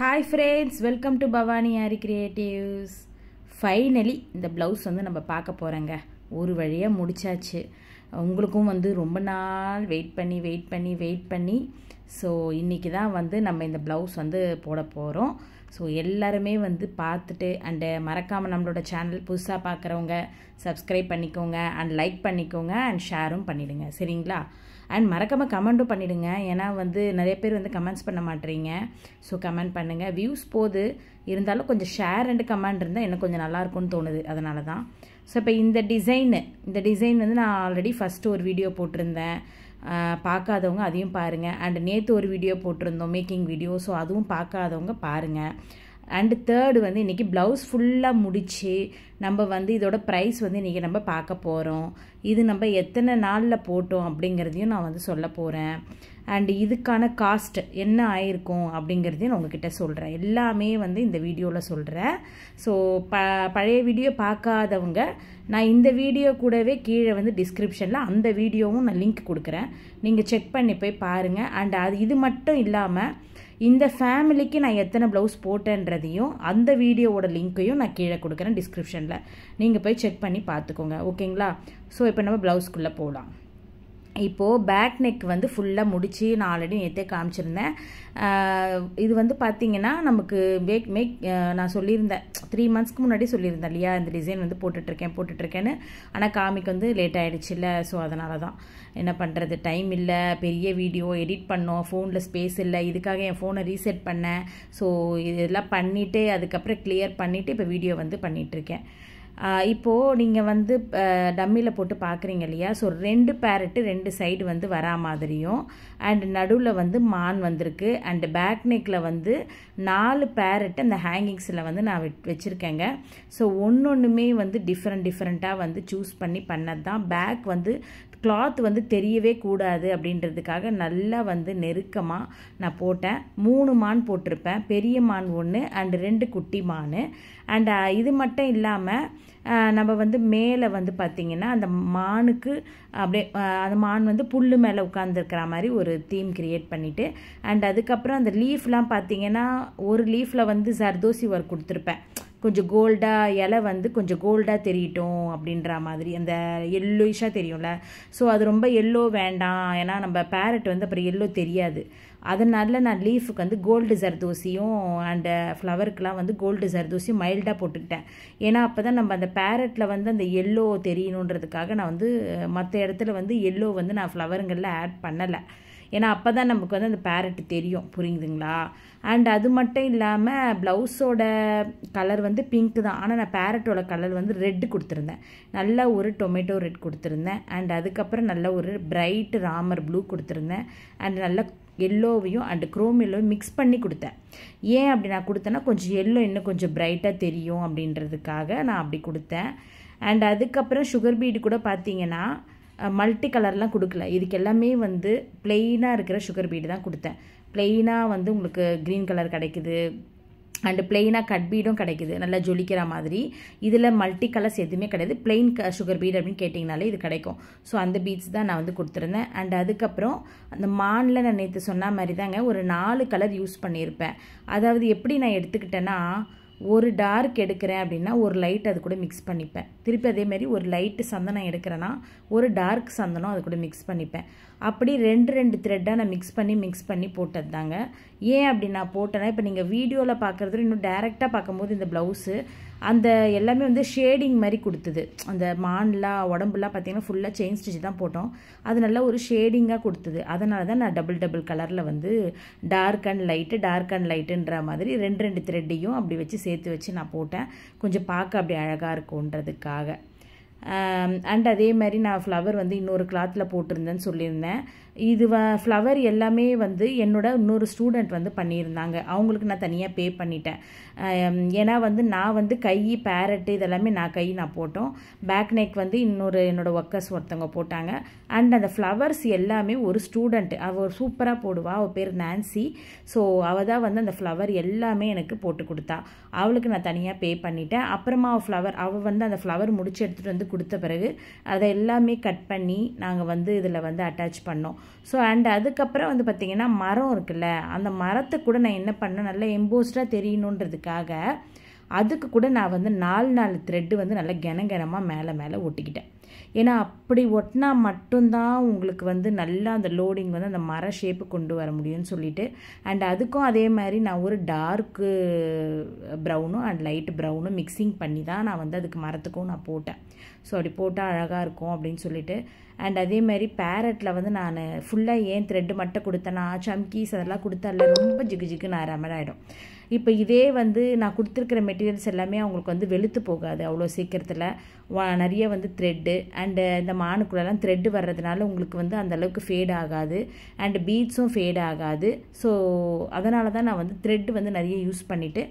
Hi friends, welcome to Bhavani Ari Creatives. Finally இந்த blouse வந்து நம்ம பார்க்க போறோங்க. ஒரு வழியா முடிச்சாச்சு. உங்களுக்கும் வந்து ரொம்ப நாள் வெயிட் பண்ணி சோ இன்னைக்கு தான் வந்து நம்ம இந்த blouse வந்து போட போறோம். சோ எல்லாரும் வந்து பார்த்துட்டு and மறக்காம நம்மளோட சேனல் புதுசா பார்க்கறவங்க subscribe பண்ணிக்கோங்க and like பண்ணிக்கோங்க and shareம் பண்ணிடுங்க. சரிங்களா? And மறக்காம கமெண்ட்டும் பண்ணிடுங்க. ஏனா வந்து நிறைய பேர் வந்து கமெண்ட்ஸ் பண்ண மாட்டீங்க. சோ கமெண்ட் பண்ணுங்க. வியூஸ் போது இருந்தாலும் கொஞ்சம் ஷேர் and கமெண்ட் இருந்தா இன்னும் கொஞ்சம் நல்லா இருக்கும்னு தோணுது. அதனால தான். சோ இப்போ இந்த டிசைன் வந்து நான் ஆல்ரெடி ஃபர்ஸ்ட் ஒரு வீடியோ போட்டுருந்தேன். பார்க்காதவங்க அதையும் பாருங்க. and நேத்து ஒரு வீடியோ போட்டுருந்தோம் மேக்கிங் வீடியோ. சோ அதுவும் பார்க்காதவங்க பாருங்க. and third வந்து இன்னைக்கு blouse ஃபுல்லா முடிச்சி நம்ம வந்து இதோட price வந்து இன்னைக்கு நம்ம பார்க்க போறோம். இது நம்ம எத்தனை நாள்ல போட்டோம் அப்படிங்கறதையும் நான் வந்து சொல்ல போறேன். and இதுக்கான காஸ்ட் என்ன ஆயிருக்கும் அப்படிங்கறதையும் நான் உங்ககிட்ட சொல்றேன். எல்லாமே வந்து இந்த வீடியோல சொல்றேன். சோ பழைய வீடியோ பார்க்காதவங்க நான் இந்த வீடியோ கூடவே கீழே வந்து டிஸ்கிரிப்ஷன்ல அந்த வீடியோவும் நான் லிங்க் கொடுக்கிறேன். நீங்க செக் பண்ணி போய் பாருங்க. and இது மட்டும் இல்லாம இந்த ஃபேமிலிக்கு நான் எத்தனை blouse போட்டேன்றதையும் அந்த வீடியோவோட லிங்க்கையும் நான் கீழே கொடுக்கிறேன் டிஸ்கிரிப்ஷன்ல. நீங்க போய் செக் பண்ணி பார்த்துக்கோங்க. ஓகேங்களா? சோ இப்போ நம்ம blouse-குள்ள போலாம். இப்போ பேக் நெக் வந்து ஃபுல்லா முடிச்சி நான் ஆல்ரெடி நேத்தே காமிச்சிருந்தேன். இது வந்து பாத்தீங்கன்னா நமக்கு நான் சொல்லியிருந்தேன் 3 monthsக்கு முன்னாடி சொல்லியிருந்தேன் இல்லையா இந்த டிசைன் வந்து போட்டுட்டு இருக்கேன்னு. ஆனா காமிக்கு வந்து லேட் ஆயிடுச்சுல. சோ அதனால தான் என்ன பண்றது, டைம் இல்ல, பெரிய வீடியோ எடிட் பண்ணோம், ஃபோன்ல ஸ்பேஸ் இல்ல. இதுக்காக என் ஃபோனை ரீசெட் பண்ணேன். சோ இதெல்லாம் பண்ணிட்டு அதுக்கப்புறம் கிளியர் பண்ணிட்டு இப்போ வீடியோ வந்து பண்ணிட்டு இருக்கேன். இப்போ நீங்க வந்து டம்மில போட்டு பார்க்கறீங்க இல்லையா? சோ ரெண்டு பேரட் ரெண்டு சைடு வந்து வரா மாதிரியும் and நடுவுல வந்து மான் வந்திருக்கு and பேக் நெக்ல வந்து 4 பேரட் அந்த ஹேங்கிங்ஸ்ல வந்து நான் வெச்சிருக்கேங்க. சோ ஒவ்வொண்ணுமே வந்து டிஃபரண்டா வந்து சூஸ் பண்ணி பண்ணதுதான். பேக் வந்து கிளாத் வந்து தெரியவே கூடாது அப்படின்றதுக்காக நல்லா வந்து நெருக்கமா நான் போட்டேன். 3 மான் போட்டிருப்பேன். பெரிய மான் 1 and 2 குட்டி மான். and இது மட்டும் இல்லாம நம்ம வந்து மேலே வந்து பாத்தீங்கன்னா அந்த மானுக்கு அப்படியே அந்த மான் வந்து புல்லு மேலே உட்கார்ந்துருக்கிற மாதிரி ஒரு தீம் கிரியேட் பண்ணிட்டு and அதுக்கப்புறம் அந்த லீஃப்லாம் பாத்தீங்கன்னா ஒரு லீஃப்ல வந்து ஜர்தோசி ஒர்க் கொடுத்துருப்பேன். கொஞ்சம் கோல்டா இலை வந்து கொஞ்சம் கோல்டா தெரியட்டும் அப்படின்ற மாதிரி அந்த எல்லோயிஷா தெரியும்ல. சோ அது ரொம்ப எல்லோ வேண்டாம், ஏன்னா நம்ம பேரட் வந்து அப்புறம் எல்லோ தெரியாது. அதனால நான் லீஃபுக்கு வந்து கோல்டு ஜர்தோசியும் அண்ட் ஃப்ளவருக்குலாம் வந்து கோல்டு ஜர்தோசியும் மைல்டா போட்டுக்கிட்டேன். ஏன்னா அப்பதான் நம்ம அந்த பேரட்ல வந்து அந்த எல்லோ தெரியணுன்றதுக்காக நான் வந்து மற்ற இடத்துல வந்து எல்லோ வந்து நான் ஃப்ளவருங்கள்ல ஆட் பண்ணல. ஏன்னா அப்பதான் நமக்கு வந்து அந்த பேரட் தெரியும். புரியுதுங்களா? and அது மட்டும் இல்லாம பிளவுஸோட கலர் வந்து பிங்க் தான். ஆனா நான் பேரட்டோட கலர் வந்து ரெட் கொடுத்திருந்தேன். நல்ல ஒரு டொமேட்டோ ரெட் கொடுத்திருந்தேன். and அதுக்கப்புறம் நல்ல ஒரு பிரைட் ராமர் ப்ளூ கொடுத்திருந்தேன். and நல்ல எல்லோவையும் and குரோம் எல்லோவையும் மிக்ஸ் பண்ணி கொடுத்தேன். ஏன் அப்படி நான் கொடுத்தேன்னா கொஞ்சம் எல்லோ இன்னும் கொஞ்சம் பிரைட்டா தெரியும் அப்படின்றதுக்காக நான் அப்படி கொடுத்தேன். and அதுக்கப்புறம் சுகர் பீட் கூட பாத்தீங்கன்னா மல்டி கலர்லாம் கொடுக்கல. இதுக்கு எல்லாமே வந்து பிளெயினா இருக்கிற சுகர் பீட் தான் கொடுத்தேன். பிளெயினா வந்து உங்களுக்கு கிரீன் கலர் கிடைக்குது அண்ட் பிளெயினா கட் பீடும் கிடைக்குது நல்லா ஜொலிக்கிற மாதிரி. இதுல மல்டி கலர்ஸ் எதுவுமே கிடையாது. பிளெயின் சுகர் பீட் அப்படின்னு கேட்டிங்கனாலே இது கிடைக்கும். ஸோ அந்த பீட்ஸ் தான் நான் வந்து கொடுத்துருந்தேன். அண்ட் அதுக்கப்புறம் அந்த மான்ல நான் நேற்று சொன்ன மாதிரி தாங்க ஒரு 4 கலர் யூஸ் பண்ணியிருப்பேன். அதாவது எப்படி நான் எடுத்துக்கிட்டேன்னா ஒரு டார்க் எடுக்கிறேன் அப்படின்னா ஒரு லைட் அது கூட மிக்ஸ் பண்ணிப்பேன். திருப்பி அதே மாதிரி ஒரு லைட் சந்தனம் எடுக்கிறேன்னா ஒரு டார்க் சந்தனம் அது கூட மிக்ஸ் பண்ணிப்பேன். அப்படி ரெண்டு த்ரெட்டா நான் மிக்ஸ் பண்ணி போட்டது தாங்க. ஏன் அப்படி நான் போட்டேன்னா இப்போ நீங்க வீடியோல பார்க்கறது இன்னும் டைரக்டா பார்க்கும்போது இந்த பிளவுஸ் அந்த எல்லாமே வந்து ஷேடிங் மாதிரி கொடுத்தது. அந்த மான்லாம் உடம்புலாம் பார்த்தீங்கன்னா ஃபுல்லா செயின் ஸ்டிச் தான் போட்டோம். அது நல்ல ஒரு ஷேடிங்கா கொடுத்தது. அதனால தான் நான் டபுள் கலர்ல வந்து டார்க் அண்ட் லைட்டுன்ற மாதிரி ரெண்டு த்ரெட்டையும் அப்படி வச்சு சேர்த்து வச்சு நான் போட்டேன். கொஞ்சம் பார்க்க அப்படி அழகா இருக்கும்ன்றதுக்காக. அண்ட் அதே மாதிரி நான் ஃப்ளவர் வந்து இன்னொரு கிளாத்ல போட்டிருந்தேன்னு சொல்லியிருந்தேன். இது ஃப்ளவர் எல்லாமே வந்து என்னோட இன்னொரு ஸ்டூடெண்ட் வந்து பண்ணியிருந்தாங்க. அவங்களுக்கு நான் தனியாக பே பண்ணிட்டேன். ஏன்னா வந்து நான் வந்து கை பேரட்டு இதெல்லாமே நான் போட்டோம். பேக் நெக் வந்து என்னோட ஒர்க்கர்ஸ் ஒருத்தவங்க போட்டாங்க. அண்ட் அந்த ஃப்ளவர்ஸ் எல்லாமே ஒரு ஸ்டூடெண்ட் அவள் சூப்பராக போடுவா. அவள் பேர் நான்சி. ஸோ அவள் தான் வந்து அந்த ஃப்ளவர் எல்லாமே எனக்கு போட்டு கொடுத்தா. அவளுக்கு நான் தனியாக பே பண்ணிட்டேன். அப்புறமா அவள் வந்து அந்த ஃப்ளவர் முடிச்சு எடுத்துகிட்டு வந்து கொடுத்த பிறகு அதை எல்லாமே கட் பண்ணி நாங்கள் வந்து இதில் வந்து அட்டாச் பண்ணோம். ஸோ அண்ட் அதுக்கப்புறம் வந்து பார்த்திங்கன்னா மரம் இருக்குல்ல, அந்த மரத்தை கூட நான் என்ன பண்ணேன், நல்லா எம்போஸ்டாக தெரியணுன்றதுக்காக அதுக்கு கூட நான் வந்து 4 த்ரெட்டு வந்து நல்லா கனமாக மேலே மேலே ஒட்டிக்கிட்டேன். ஏன்னா அப்படி ஒட்டினா மட்டும்தான் உங்களுக்கு வந்து நல்லா அந்த லோடிங் வந்து அந்த மர ஷேப்பு கொண்டு வர முடியும்னு சொல்லிட்டு, அண்ட் அதுக்கும் அதே மாதிரி நான் ஒரு டார்க்கு ப்ரௌனும் அண்ட் லைட் ப்ரௌனும் மிக்சிங் பண்ணி தான் நான் வந்து அதுக்கு மரத்துக்கும் நான் போட்டேன். ஸோ அப்படி போட்டால் அழகாக இருக்கும் அப்படின்னு சொல்லிட்டு, அண்ட் அதே மாதிரி பேரட்டில் வந்து நான் ஃபுல்லாக ஏன் த்ரெட்டு மட்டும் கொடுத்தேன்னா சம்கீஸ் அதெல்லாம் கொடுத்தால ரொம்ப ஜிகு நான் ஆகிடும். இப்போ இதே வந்து நான் கொடுத்துருக்கிற மெட்டீரியல்ஸ் எல்லாமே அவங்களுக்கு வந்து வெளுத்து போகாது அவ்வளோ சீக்கிரத்தில். நிறைய வந்து த்ரெட்டு அண்டு இந்த மானுக்குள்ளெல்லாம் த்ரெட்டு வர்றதுனால உங்களுக்கு வந்து அந்தளவுக்கு ஃபேட் ஆகாது அண்டு பீட்ஸும் ஃபேட் ஆகாது. ஸோ அதனால தான் நான் வந்து த்ரெட்டு வந்து நிறைய யூஸ் பண்ணிவிட்டு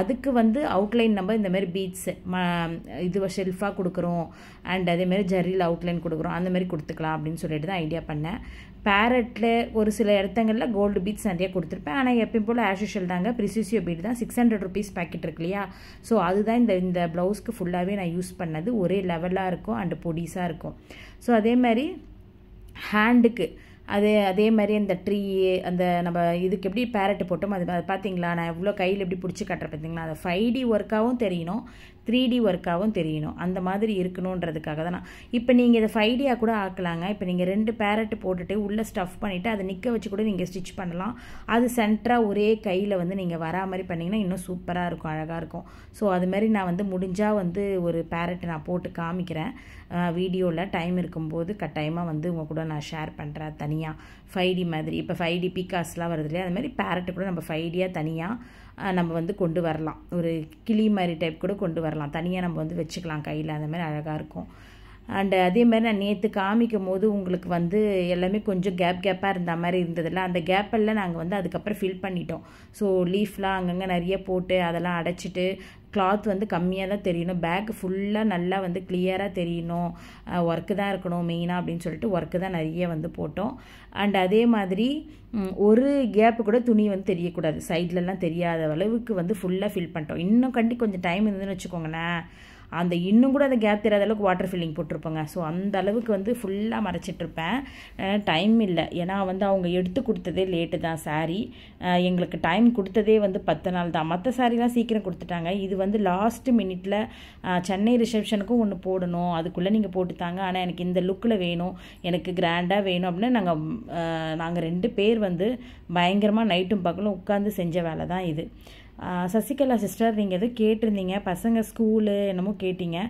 அதுக்கு வந்து அவுட்லைன் நம்ம இந்த மாதிரி பீட்ஸு இது ஷெல்ஃபாக கொடுக்குறோம் அண்ட் அதேமாதிரி ஜரியில் அவுட்லைன் கொடுக்குறோம், அந்த மாதிரி கொடுத்துக்கலாம் அப்படின்னு சொல்லிட்டு தான் ஐடியா பண்ணேன். பேரட்டில் ஒரு சில இடத்துங்களில் கோல்டு பீட்ஸ் நிறைய கொடுத்துருப்பேன். ஆனால் எப்பயும் போல் ஆஷுஷல் தாங்க ப்ரிசிசியோ பீட் தான் 600 rupees பேக்கெட் இருக்கு இல்லையா. ஸோ அதுதான் இந்த ப்ளவுஸ்க்கு ஃபுல்லாகவே நான் யூஸ் பண்ணது. ஒரே லெவலாக இருக்கும் அண்டு பொடிஸாக இருக்கும். ஸோ அதே மாதிரி ஹேண்டுக்கு அதே மாதிரி அந்த ட்ரீ அந்த நம்ம இதுக்கு எப்படி பேரட்டு போட்டோம் அது பார்த்தீங்களா, நான் எவ்வளோ கையில் எப்படி பிடிச்சி கட்டுறேன் பார்த்தீங்களா. அதை 5D ஒர்க்காகவும் தெரியணும், 3D ஒர்க்காகவும் தெரியணும், அந்த மாதிரி இருக்கணுன்றதுக்காக தான் நான் இப்போ நீங்கள் இதை 5D கூட ஆக்கலாங்க. இப்போ நீங்கள் 2 பேரட்டு போட்டுட்டு உள்ளே ஸ்டஃப் பண்ணிவிட்டு அதை நிற்க வச்சு கூட நீங்கள் ஸ்டிச் பண்ணலாம். அது சென்டராக ஒரே கையில் வந்து நீங்கள் வரா மாதிரி பண்ணிங்கன்னா இன்னும் சூப்பராக இருக்கும், அழகாக இருக்கும். ஸோ அதுமாதிரி நான் வந்து முடிஞ்சால் வந்து ஒரு பேரட்டு நான் போட்டு காமிக்கிறேன் வீடியோவில். டைம் இருக்கும்போது கட்டாயமாக வந்து உங்கள் கூட நான் ஷேர் பண்ணுறேன் தனியாக 5D மாதிரி. இப்போ 5D பிகாஸ்லாம் வருது இல்லையா, அது மாதிரி பேரட்டு கூட நம்ம 5Dயாக தனியாக நம்ம வந்து கொண்டு வரலாம். ஒரு கிளி மாதிரி டைப் கூட கொண்டு வரலாம், தனியாக நம்ம வந்து வச்சுக்கலாம் கையில், அந்த மாதிரி அழகாக இருக்கும். அண்டு அதே மாதிரி நான் நேற்று காமிக்கும் போது உங்களுக்கு வந்து எல்லாமே கொஞ்சம் கேப்பாக இருந்த மாதிரி இருந்ததில்ல, அந்த கேப்பெல்லாம் நாங்கள் வந்து அதுக்கப்புறம் ஃபில் பண்ணிட்டோம். ஸோ லீஃப்லாம் அங்கங்கே நிறைய போட்டு அதெல்லாம் அடைச்சிட்டு கிளாத் வந்து கம்மியாக தான் தெரியணும், பேக் ஃபுல்லாக நல்லா வந்து கிளியராக தெரியணும், ஒர்க்கு தான் இருக்கணும் மெயினாக அப்படின்னு சொல்லிட்டு ஒர்க்கு தான் நிறைய வந்து போட்டோம். அண்ட் அதே மாதிரி ஒரு கேப்பு கூட துணி வந்து தெரியக்கூடாது, சைட்லலாம் தெரியாத அளவுக்கு வந்து ஃபுல்லாக ஃபில் பண்ணிட்டோம். இன்னும் கொஞ்சம் டைம் இருந்துன்னு வச்சுக்கோங்களேன், அந்த இன்னும் கூட அந்த கேப் தெரியாத அளவுக்கு வாட்டர் ஃபில்லிங் போட்டிருப்போங்க. ஸோ அந்த அளவுக்கு வந்து ஃபுல்லாக மறைச்சிட்ருப்பேன். டைம் இல்லை, ஏன்னா வந்து அவங்க எடுத்து கொடுத்ததே லேட்டு தான் சாரீ. எங்களுக்கு டைம் கொடுத்ததே வந்து 10 நாள் தான். மற்ற சாரீலாம் சீக்கிரம் கொடுத்துட்டாங்க. இது வந்து லாஸ்ட் மினிட்ல சென்னை ரிசப்ஷனுக்கும் ஒன்று போடணும், அதுக்குள்ளே நீங்கள் போட்டுத்தாங்க, ஆனால் எனக்கு இந்த லுக்கில் வேணும், எனக்கு கிராண்டாக வேணும் அப்படின்னு நாங்கள் 2 பேர் வந்து பயங்கரமாக நைட்டும் பகலும் உட்காந்து செஞ்ச வேலை தான் இது. சசிகலா சிஸ்டர், நீங்கள் எதுவும் கேட்டிருந்தீங்க, பசங்க ஸ்கூலு என்னமோ கேட்டிங்க.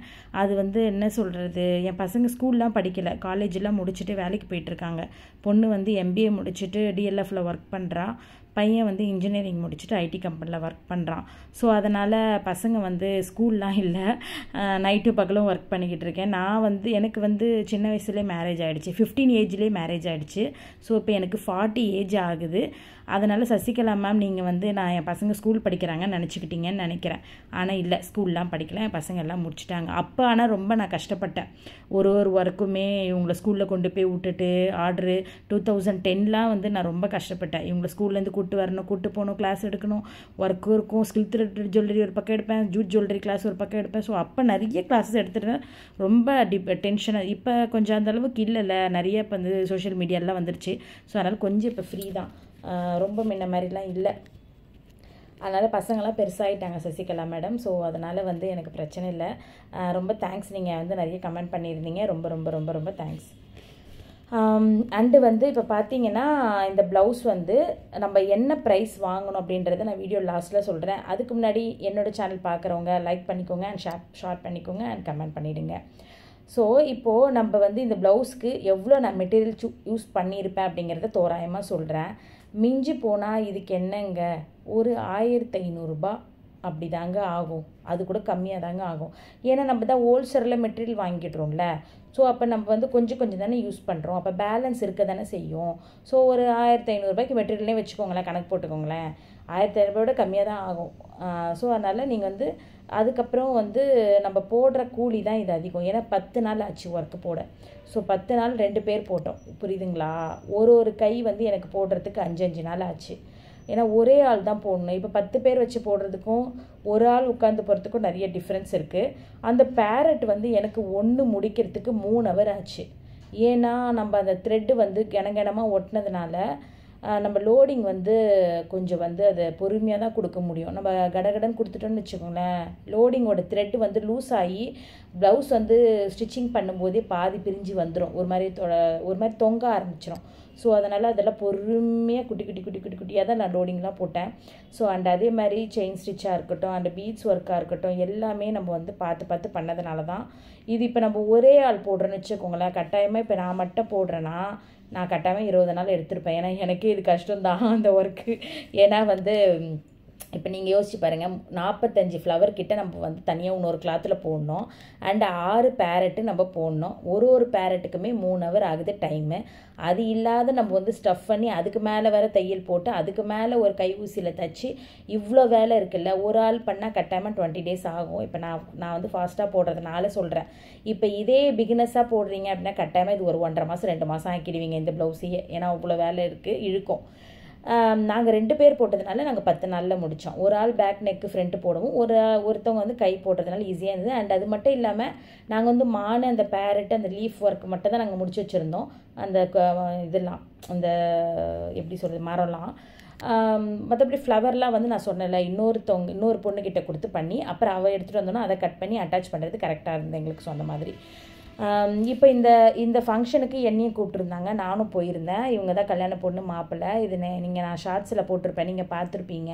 அது வந்து என்ன சொல்கிறது, என் பசங்க ஸ்கூல்லாம் படிக்கலை, காலேஜெலாம் முடிச்சுட்டு வேலைக்கு போயிட்டுருக்காங்க. பொண்ணு வந்து MBA முடிச்சுட்டு DLFல ஒர்க் பண்ணுறா, பையன் வந்து இன்ஜினியரிங் முடிச்சுட்டு ஐடி கம்பெனியில் ஒர்க் பண்ணுறான். ஸோ அதனால் பசங்க வந்து ஸ்கூல்லாம் இல்லை, நைட்டு பகலும் ஒர்க் பண்ணிக்கிட்டு இருக்கேன். நான் வந்து எனக்கு வந்து சின்ன வயசுலேயே மேரேஜ் ஆகிடுச்சு, 15 ஏஜ்லேயே மேரேஜ் ஆகிடுச்சு. ஸோ இப்போ எனக்கு 40 ஏஜ் ஆகுது. அதனால் சசிகலா மேம் நீங்கள் வந்து நான் என் பசங்க ஸ்கூல் படிக்கிறாங்கன்னு நினச்சிக்கிட்டீங்கன்னு நினைக்கிறேன். ஆனால் இல்லை, ஸ்கூல்லாம் படிக்கல, என் பசங்க எல்லாம் முடிச்சிட்டாங்க. அப்போ ஆனால் ரொம்ப நான் கஷ்டப்பட்டேன், ஒரு ஒர்க்குமே இவங்களை ஸ்கூலில் கொண்டு போய் விட்டுட்டு ஆர்டரு 2010லாம் வந்து நான் ரொம்ப கஷ்டப்பட்டேன். இவங்களை ஸ்கூல்லேருந்து கூப்பிட்டு வரணும், கூப்பிட்டு போகணும், கிளாஸ் எடுக்கணும், ஒர்க்கும் இருக்கும், ஸ்கில் த்ரெட் ஜுவல்லரி ஒரு பக்கம் எடுப்பேன், ஜூட் ஜுவல்லரி கிளாஸ் ஒரு பக்கம் எடுப்பேன். ஸோ அப்போ நிறைய கிளாஸஸ் எடுத்துகிட்டு ரொம்ப டென்ஷனாக. இப்போ கொஞ்சம் அந்த அளவுக்கு இல்லைல்ல, நிறைய இப்போ வந்து சோஷியல் மீடியாலாம் வந்துருச்சு. ஸோ அதனால் கொஞ்சம் இப்போ ஃப்ரீ தான், ரொம்ப முன்ன மாதிரிலாம் இல்லை. அதனால் பசங்களாம் பெருசாகிட்டாங்க சசிகலா மேடம். ஸோ அதனால் வந்து எனக்கு பிரச்சனை இல்லை. ரொம்ப தேங்க்ஸ், நீங்கள் வந்து நிறைய கமெண்ட் பண்ணியிருந்தீங்க, ரொம்ப ரொம்ப ரொம்ப ரொம்ப தேங்க்ஸ். அண்டு வந்து இப்போ பார்த்தீங்கன்னா இந்த ப்ளவுஸ் வந்து நம்ம என்ன ப்ரைஸ் வாங்கணும் அப்படின்றத நான் வீடியோ லாஸ்ட்டில் சொல்கிறேன். அதுக்கு முன்னாடி என்னோடய சேனல் பார்க்குறவங்க லைக் பண்ணிக்கோங்க அண்ட் ஷேர் பண்ணிக்கோங்க அண்ட் கமெண்ட் பண்ணிவிடுங்க. ஸோ இப்போது நம்ம வந்து இந்த ப்ளவுஸ்க்கு எவ்வளோ நான் மெட்டீரியல் யூஸ் பண்ணியிருப்பேன் அப்படிங்கிறத தோராயமாக சொல்கிறேன். மிஞ்சி போனால் இதுக்கு என்னங்க ஒரு 1500 ரூபாய் அப்படி தாங்க ஆகும், அது கூட கம்மியாக தாங்க ஆகும். ஏன்னா நம்ம தான் ஹோல்சேலில் மெட்டீரியல் வாங்கிடுறோம்ல. ஸோ அப்போ நம்ம வந்து கொஞ்சம் தானே யூஸ் பண்ணுறோம், அப்போ பேலன்ஸ் இருக்க தானே செய்யும். ஸோ ஒரு 1500 ரூபாய்க்கு மெட்டீரியல்னே வச்சுக்கோங்களேன், கணக்கு போட்டுக்கோங்களேன், 1500 ரூபாயோட கம்மியாக தான் ஆகும். ஸோ அதனால் நீங்கள் வந்து அதுக்கப்புறம் வந்து நம்ம போடுற கூலி தான் இது அதிகம். ஏன்னா 10 நாள் ஆச்சு ஒர்க்கு போட. ஸோ 10 நாள் 2 பேர் போட்டோம், புரியுதுங்களா. ஒரு கை வந்து எனக்கு போடுறதுக்கு 5 நாள் ஆச்சு. ஏன்னா ஒரே ஆள் தான் போடணும். இப்போ 10 பேர் வச்சு போடுறதுக்கும் ஒரு ஆள் உட்காந்து போகிறதுக்கும் நிறைய டிஃப்ரென்ஸ் இருக்குது. அந்த பேரட் வந்து எனக்கு 1 முடிக்கிறதுக்கு 3 ஹவர் ஆச்சு. ஏன்னா நம்ம அந்த த்ரெட்டு வந்து கனகனமாக ஒட்டினதுனால நம்ம லோடிங் வந்து கொஞ்சம் வந்து அதை பொறுமையாக தான் கொடுக்க முடியும். நம்ம கடகடன்னு கொடுத்துட்டோன்னு வச்சுக்கோங்களேன், லோடிங்கோட த்ரெட்டு வந்து லூஸ் ஆகி ப்ளவுஸ் வந்து ஸ்டிச்சிங் பண்ணும்போதே பாதி பிரிஞ்சு வந்துடும், ஒரு மாதிரி தொங்க ஆரம்பிச்சிடும். ஸோ அதனால் அதெல்லாம் பொறுமையாக குட்டியாக தான் நான் லோடிங்லாம் போட்டேன். ஸோ அண்ட் அதே மாதிரி செயின் ஸ்டிச்சாக இருக்கட்டும், அண்ட் பீட்ஸ் ஒர்க்காக இருக்கட்டும், எல்லாமே நம்ம வந்து பார்த்து பண்ணதுனால தான் இது. இப்போ நம்ம ஒரே ஆள் போடுறேன்னு வச்சுக்கோங்களேன், கட்டாயமாக இப்போ நான் மட்டும் போடுறேன்னா நான் கட்டாயமாக 20 நாள் எடுத்திருப்பேன். ஏன்னா எனக்கே இது கஷ்டம்தான் அந்த ஒர்க்கு. ஏன்னா வந்து இப்போ நீங்கள் யோசிச்சு பாருங்கள், 45 ஃப்ளவர் கிட்ட நம்ம வந்து தனியாக இன்னொரு கிளாத்தில் போடணும். அண்ட் 6 பேரட்டு நம்ம போடணும். ஒரு பேரட்டுக்குமே 3 ஹவர் ஆகுது டைமு. அது இல்லாத நம்ம வந்து ஸ்டஃப் பண்ணி அதுக்கு மேலே வேறு தையல் போட்டு அதுக்கு மேலே ஒரு கை ஊசியில் தைச்சி இவ்வளோ வேலை இருக்குல்ல. ஒரு ஆள் பண்ணால் கட்டாயமாக 20 டேஸ் ஆகும். இப்போ நான் வந்து ஃபாஸ்ட்டாக போடுறதுனால சொல்கிறேன். இப்போ இதே பிகினஸாக போடுறீங்க அப்படின்னா கட்டாயமாக இது ஒரு 1.5 மாதம் 2 மாதம் ஆக்கிடுவீங்க இந்த ப்ளவுஸையே. ஏன்னா அவ்வளோ வேலை இருக்குது, இழுக்கும். நாங்கள் 2 பேர் போட்டதுனால நாங்கள் 10 நாளில் முடித்தோம். ஒரு ஆள் பேக் நெக்கு ஃப்ரண்ட்டு போடவும் ஒருத்தவங்க வந்து கை போட்டதுனால ஈஸியாக இருந்தது. அண்ட் அது மட்டும் இல்லாமல் நாங்கள் வந்து மானு அந்த பேரட்டு அந்த லீஃப் ஒர்க் மட்டும் தான் நாங்கள் முடிச்சு வச்சுருந்தோம். அந்த இதெல்லாம் அந்த எப்படி சொல்கிறது மரம்லாம், மற்றபடி ஃப்ளவர்லாம் வந்து நான் சொன்னல இன்னொரு பொண்ணுக்கிட்ட கொடுத்து பண்ணி அப்புறம் அவள் எடுத்துகிட்டு வந்தோன்னா அதை கட் பண்ணி அட்டாச் பண்ணுறது கரெக்டாக இருந்தது எங்களுக்கு சொன்ன மாதிரி. இப்போ இந்த ஃபங்க்ஷனுக்கு என்னையும் கூப்பிட்ருந்தாங்க, நானும் போயிருந்தேன். இவங்க தான் கல்யாண பொண்ணு மாப்பிள்ளை. இது நான் ஷார்ட்ஸில் போட்டிருப்பேன், நீங்கள் பார்த்துருப்பீங்க.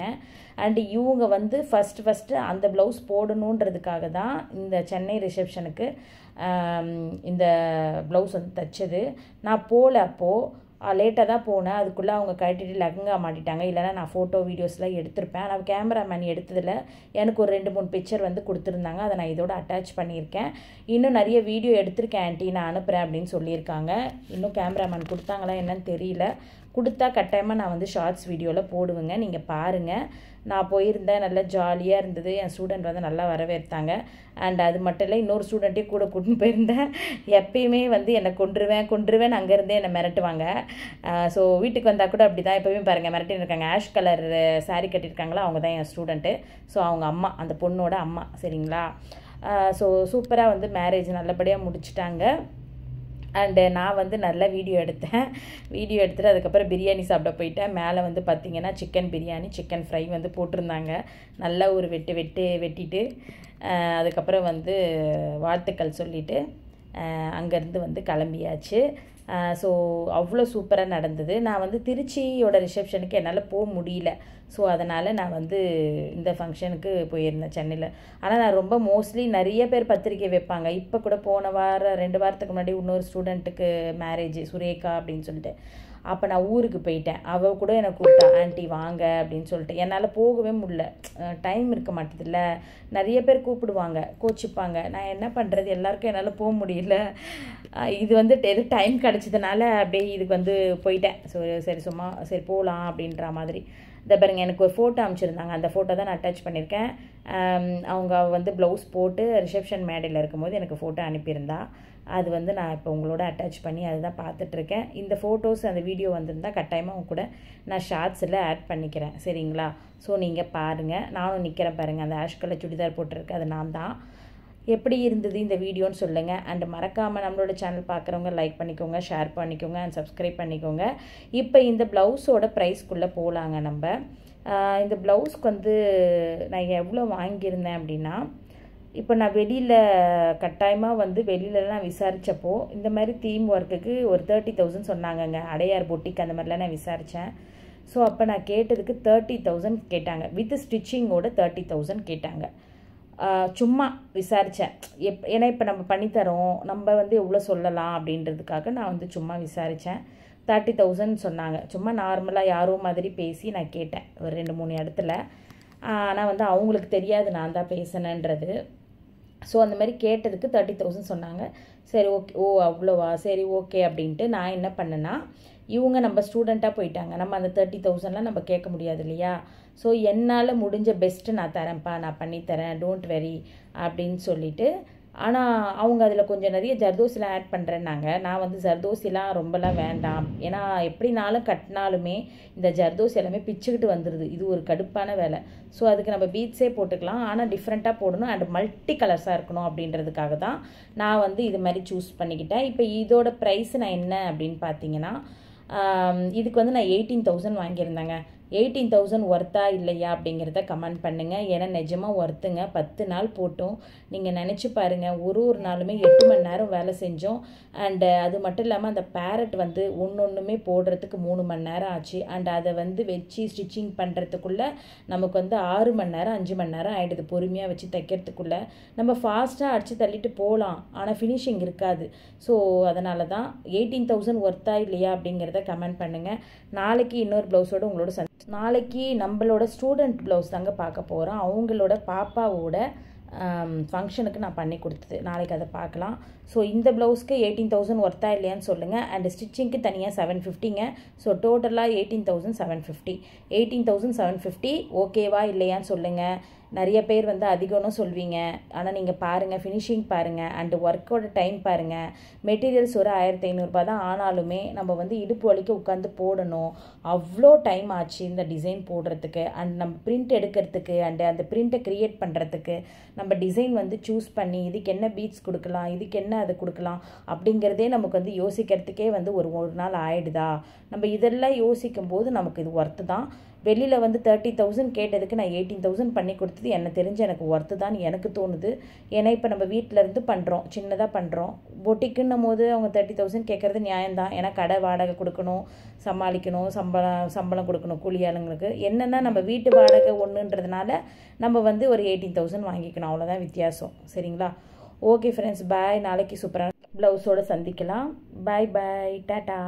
அண்டு இவங்க வந்து ஃபஸ்ட்டு அந்த ப்ளவுஸ் போடணுன்றதுக்காக தான் இந்த சென்னை ரிசப்ஷனுக்கு இந்த ப்ளவுஸ் வந்து தைச்சது. நான் போகல, அப்போது லேட்டாக தான் போனேன். அதுக்குள்ளே அவங்க கட்டிட்டு லெஹங்கா மாட்டிட்டாங்க. இல்லைனா நான் ஃபோட்டோ வீடியோஸ்லாம் எடுத்திருப்பேன். நான் கேமராமேன் எடுத்ததில் எனக்கு ஒரு 2-3 பிக்சர் வந்து கொடுத்துருந்தாங்க. அதை நான் இதோட அட்டாச் பண்ணியிருக்கேன். இன்னும் நிறைய வீடியோ எடுத்திருக்கேன் ஆண்டி, நான் அனுப்புகிறேன் அப்படின்னு சொல்லியிருக்காங்க. இன்னும் கேமராமேன் கொடுத்தாங்களா என்னன்னு தெரியல. கொடுத்தா கட்டாயமாக நான் வந்து ஷார்ட்ஸ் வீடியோவில் போடுவேங்க, நீங்கள் பாருங்கள். நான் போயிருந்தேன், நல்லா ஜாலியாக இருந்தது. என் ஸ்டூடெண்ட் வந்து நல்லா வரவேற்றாங்க. அண்ட் அது மட்டும் இல்லை, இன்னொரு ஸ்டூடெண்ட்டே கூட கூட்டின்னு போயிருந்தேன். எப்பயுமே வந்து என்னை கொன்றுவேன் அங்கேருந்தே என்னை மிரட்டுவாங்க. ஸோ வீட்டுக்கு வந்தால் கூட அப்படி தான் எப்போயுமே பாருங்கள் மிரட்டின்னு இருக்காங்க. ஆஷ் கலர் சாரீ கட்டியிருக்காங்களா, அவங்க தான் என் ஸ்டூடெண்ட்டு. ஸோ அவங்க அம்மா, அந்த பொண்ணோட அம்மா, சரிங்களா. ஸோ சூப்பராக வந்து மேரேஜ் நல்லபடியாக முடிச்சிட்டாங்க. அண்டு நான் வந்து நல்லா வீடியோ எடுத்துகிட்டு அதுக்கப்புறம் பிரியாணி சாப்பிட போயிட்டேன். மேலே வந்து பார்த்திங்கன்னா சிக்கன் பிரியாணி, சிக்கன் ஃப்ரை வந்து போட்டிருந்தாங்க. நல்லா ஒரு வெட்டிட்டு அதுக்கப்புறம் வந்து வாழ்த்துக்கள் சொல்லிவிட்டு அங்கேருந்து வந்து கிளம்பியாச்சு. ஸோ அவ்வளோ சூப்பராக நடந்தது. நான் வந்து திருச்சியோட ரிசப்ஷனுக்கு என்னால் போக முடியல. ஸோ அதனால் நான் வந்து இந்த ஃபங்க்ஷனுக்கு போயிருந்தேன் சென்னையில். ஆனால் நான் ரொம்ப மோஸ்ட்லி நிறைய பேர் பத்திரிக்கை வைப்பாங்க. இப்போ கூட போன வாரம் 2 வாரத்துக்கு முன்னாடி இன்னொரு ஸ்டூடெண்ட்டுக்கு மேரேஜ், சுரேகா அப்படின்னு சொல்லிட்டு. அப்போ நான் ஊருக்கு போயிட்டேன். அவள் கூட என்னை கூப்பிட்டா, ஆண்டி வாங்க அப்படின்னு சொல்லிட்டு. என்னால் போகவே முடியல, டைம் இருக்க மாட்டேதில்ல. நிறைய பேர் கூப்பிடுவாங்க, கோச்சிப்பாங்க. நான் என்ன பண்ணுறது, எல்லாருக்கும் என்னால் போக முடியல. இது வந்து எது டைம் கிடச்சதுனால அப்படியே இதுக்கு வந்து போயிட்டேன். சரி போகலாம் அப்படின்ற மாதிரி. இதை பாருங்கள், எனக்கு ஒரு ஃபோட்டோ அனுப்பிச்சிருந்தாங்க. அந்த ஃபோட்டோ தான் நான் அட்டாச் பண்ணியிருக்கேன். அவங்க வந்து ப்ளவுஸ் போட்டு ரிசப்ஷன் மேடையில் இருக்கும்போது எனக்கு ஃபோட்டோ அனுப்பியிருந்தா. அது வந்து நான் இப்போ உங்களோட அட்டாச் பண்ணி அதுதான் பார்த்துட்ருக்கேன். இந்த ஃபோட்டோஸ் அந்த வீடியோ வந்திருந்தால் கட்டாயமாக அவங்க கூட நான் ஷார்ட்ஸில் ஆட் பண்ணிக்கிறேன், சரிங்களா. ஸோ நீங்கள் பாருங்கள், நானும் நிற்கிறேன் பாருங்கள். அந்த ஆஷ் கலர் சுடிதார் போட்டிருக்கு, அது நான் தான். எப்படி இருந்தது இந்த வீடியோன்னு சொல்லுங்கள். அண்ட் மறக்காமல் நம்மளோட சேனல் பார்க்குறவங்க லைக் பண்ணிக்கோங்க, ஷேர் பண்ணிக்கோங்க, அண்ட் சப்ஸ்கிரைப் பண்ணிக்கோங்க. இப்போ இந்த ப்ளவுஸோட ப்ரைஸ்க்குள்ளே போகலாங்க. நம்ம இந்த ப்ளவுஸ்க்கு வந்து நான் எவ்வளோ வாங்கியிருந்தேன் அப்படின்னா, இப்போ நான் வெளியில் கட்டாயமாக வந்து வெளியிலலாம் விசாரித்தப்போ இந்த மாதிரி தீம் ஒர்க்குக்கு ஒரு 30,000 சொன்னாங்கங்க. அடையார் பொட்டிக்கு அந்த மாதிரிலாம் நான் விசாரித்தேன். ஸோ அப்போ நான் கேட்டதுக்கு 30,000 கேட்டாங்க. வித் ஸ்டிச்சிங்கோட 30,000 கேட்டாங்க. சும்மா விசாரித்தேன். ஏன்னா இப்போ நம்ம பண்ணித்தரோம், நம்ம வந்து எவ்வளோ சொல்லலாம் அப்படின்றதுக்காக நான் வந்து சும்மா விசாரித்தேன். 30,000 சொன்னாங்க. சும்மா நார்மலாக யாரோ மாதிரி பேசி நான் கேட்டேன் ஒரு 2-3 இடத்துல. ஆனால் வந்து அவங்களுக்கு தெரியாது நான் தான் பேசினேன்றது. ஸோ அந்த மாதிரி கேட்டதுக்கு 30,000 சொன்னாங்க. சரி ஓகே, அவ்வளோவா, சரி ஓகே அப்படின்ட்டு நான் என்ன பண்ணேன்னா, இவங்க நம்ம ஸ்டூடெண்ட்டாக போயிட்டாங்க. நம்ம அந்த 30,000லாம் நம்ம கேட்க முடியாது இல்லையா. ஸோ என்னால் முடிஞ்ச பெஸ்ட்டு நான் தரேன்ப்பா, நான் பண்ணித்தரேன், டோன்ட் வெரி அப்படின்னு சொல்லிவிட்டு ஆனால் அவங்க அதில் கொஞ்சம் நிறைய ஜர்தோசிலாம் ஆட் பண்ணுறேன்னாங்க. நான் வந்து ஜர்தோசிலாம் ரொம்பலாம் வேண்டாம், ஏன்னா எப்படினாலும் கட்டினாலுமே இந்த ஜர்தோசி எல்லாமே பிச்சுக்கிட்டு வந்துடுது. இது ஒரு கடுப்பான வேலை. ஸோ அதுக்கு நம்ம பீட்ஸே போட்டுக்கலாம், ஆனால் டிஃப்ரெண்ட்டாக போடணும் அண்ட் மல்டி கலர்ஸாக இருக்கணும் அப்படின்றதுக்காக தான் நான் வந்து இது மாதிரி சூஸ் பண்ணிக்கிட்டேன். இப்போ இதோட ப்ரைஸ் நான் என்ன அப்படின்னு பார்த்தீங்கன்னா, இதுக்கு வந்து நான் 18,000 வாங்கியிருந்தேங்க. 18,000 ஒர்த்தா இல்லையா அப்படிங்கிறத கமெண்ட் பண்ணுங்கள். ஏன்னா நிஜமாக ஒர்த்துங்க. 10 நாள் போட்டோம். நீங்கள் நினச்சி பாருங்கள், ஒரு நாளுமே 8 மணி நேரம் வேலை செஞ்சோம். அண்டு அது மட்டும் இல்லாமல் அந்த பேரட் வந்து ஒன்றுமே போடுறதுக்கு 3 மணி நேரம் ஆச்சு. அண்ட் அதை வந்து வச்சு ஸ்டிச்சிங் பண்ணுறதுக்குள்ளே நமக்கு வந்து 6 மணி நேரம் 5 மணி நேரம் ஆகிடுது. பொறுமையாக வச்சு தைக்கிறதுக்குள்ளே நம்ம ஃபாஸ்ட்டாக அடித்து தள்ளிட்டு போகலாம், ஆனால் ஃபினிஷிங் இருக்காது. ஸோ அதனால தான் 18,000 ஒர்த்தா இல்லையா அப்படிங்கிறத கமெண்ட் பண்ணுங்கள். நாளைக்கு இன்னொரு ப்ளவுஸோடு உங்களோட நாளைக்கு நம்மளோட ஸ்டூடெண்ட் ப்ளவுஸ் தாங்க பார்க்க போகிறோம். அவங்களோட பாப்பாவோட ஃபங்க்ஷனுக்கு நான் பண்ணி கொடுத்தது. நாளைக்கு அதை பார்க்கலாம். ஸோ இந்த ப்ளவுஸ்க்கு 18,000 ஒர்த்தா இல்லையான்னு சொல்லுங்கள். அண்ட் ஸ்டிச்சிங்க்கு தனியாக 750ங்க. ஸோ டோட்டலாக 18,750. 18,750 ஓகேவா இல்லையான்னு சொல்லுங்கள். நிறைய பேர் வந்து அதிகம்னு சொல்வீங்க, ஆனால் நீங்கள் பாருங்கள், ஃபினிஷிங் பாருங்கள் அண்டு ஒர்க்கோட டைம் பாருங்கள். மெட்டீரியல்ஸ் ஒரு 1500 தான், ஆனாலுமே நம்ம வந்து இடுப்பு வலிக்கு உட்காந்து போடணும். அவ்வளோ டைம் ஆச்சு இந்த டிசைன் போடுறதுக்கு அண்ட் நம்ம பிரிண்ட் எடுக்கிறதுக்கு அண்டு அந்த பிரிண்ட்டை க்ரியேட் பண்ணுறதுக்கு. நம்ம டிசைன் வந்து சூஸ் பண்ணி இதுக்கு என்ன பீட்ஸ் கொடுக்கலாம், இதுக்கு என்ன அது கொடுக்கலாம் அப்படிங்கிறதே நமக்கு வந்து யோசிக்கிறதுக்கே வந்து ஒரு நாள் ஆயிடுதா. நம்ம இதெல்லாம் யோசிக்கும் போது நமக்கு இது ஒர்த்து தான். வெளியில் வந்து 30,000 கேட்டதுக்கு நான் 18,000 பண்ணி கொடுத்தது என்ன தெரிஞ்சு எனக்கு ஒர்த்து தான் எனக்கு தோணுது. ஏன்னா இப்போ நம்ம வீட்டிலேருந்து பண்ணுறோம், சின்னதாக பண்ணுறோம். பொட்டிக்குன்னும் போது அவங்க 30,000 கேட்குறது நியாயம்தான். ஏன்னா கடை வாடகை கொடுக்கணும், சமாளிக்கணும், சம்பளம் கொடுக்கணும் கூலி ஆளுங்களுக்கு. என்னென்னா நம்ம வீட்டு வாடகை ஒன்றுன்றதுனால நம்ம வந்து ஒரு 18,000 வாங்கிக்கணும், அவ்வளோதான் வித்தியாசம். சரிங்களா? ஓகே ஃப்ரெண்ட்ஸ், பாய். நாளைக்கு சூப்பரான ப்ளவுஸோடு சந்திக்கலாம். பாய் பாய், டாட்டா.